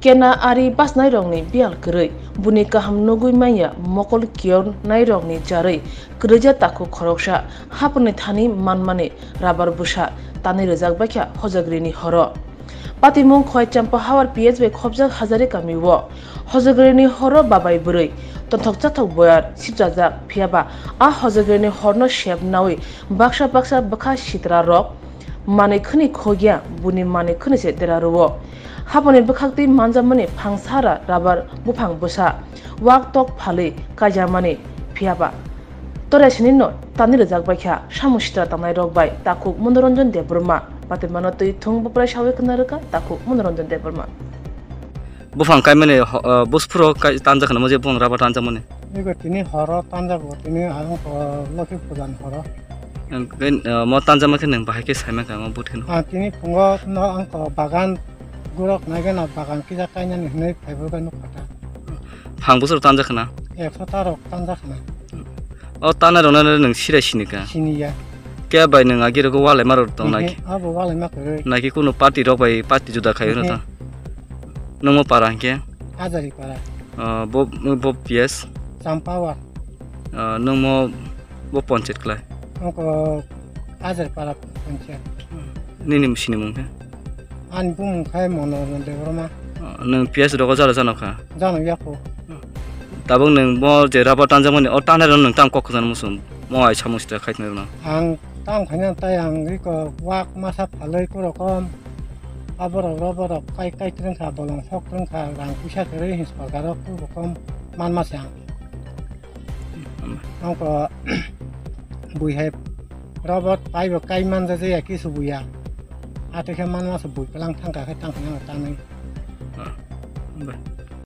Kena ari bas nairongni bial kerei buni kaham nogui maya mokol kior nairongni jarei kereja taku khoroksa hapni thani manmani rabar busa tani rejak bakha hojagrini horo patimung khoi champa hawar PHB khobjak hazare kamiwo hojagrini horo babai burei tonthok chathok boyar sipjajak phiaba a hojagrini horno shep nawi baksa bakha sitra rok mane khni khogya buni mane khni se deraro Haponi bekakti manjamani pangsara rabar bupang busa wak tok phali kajamani phiaba tore sinino tani rejak bakha samushtra tamai rok bai takuk Monoranjan Debrma patimano tui thung bupra shawe knaraka takuk Monoranjan Debrma bufang kai mane buspro kai tanja khana moje bung rabar tanja mane 이거 티니 허러 딴자고 티니 아무 거 로키 부단 허러 mo tanja ma khen ba ke saima ka mo but khen 아 티니 풍거 너 안거 바간 구럭 나게나 바간 키자 까냐니 네 파이버가 놓다 phang busur tanja khana 에 포타로 딴자kh나 tana rona nang sire sinika 시니야 ke bai nang agir ko wale maror tong na 아보 와래 마크 ki kuno party rok bai party juda khai na ta nang mo parang ke 아자리 파라 bo PS 잠파와 nang mo bo ponchet klai 그 아자리 파라 펀체 nini sini mung ke 안 부문 카이 모노는데 그러마 nang PS ro jala jana kha 자는 야포 tabung nang mo je rabar tanja mane tana ron nang tam kok jan musum mo ai chamustra khai na 앙땅 그냥 따양 이거 왁 마사 팔레 거로컴 아버러 러버러 까이까이 트렁카 볼랑 속 트렁카 랑 부샤 그래 히스 바가로 그로컴 만마상 앙거 부이해 러버 파이버 까이만 자세 야키 수부야 아테케 만마서 부이 빨랑 탕가 해 땅 그냥 땅네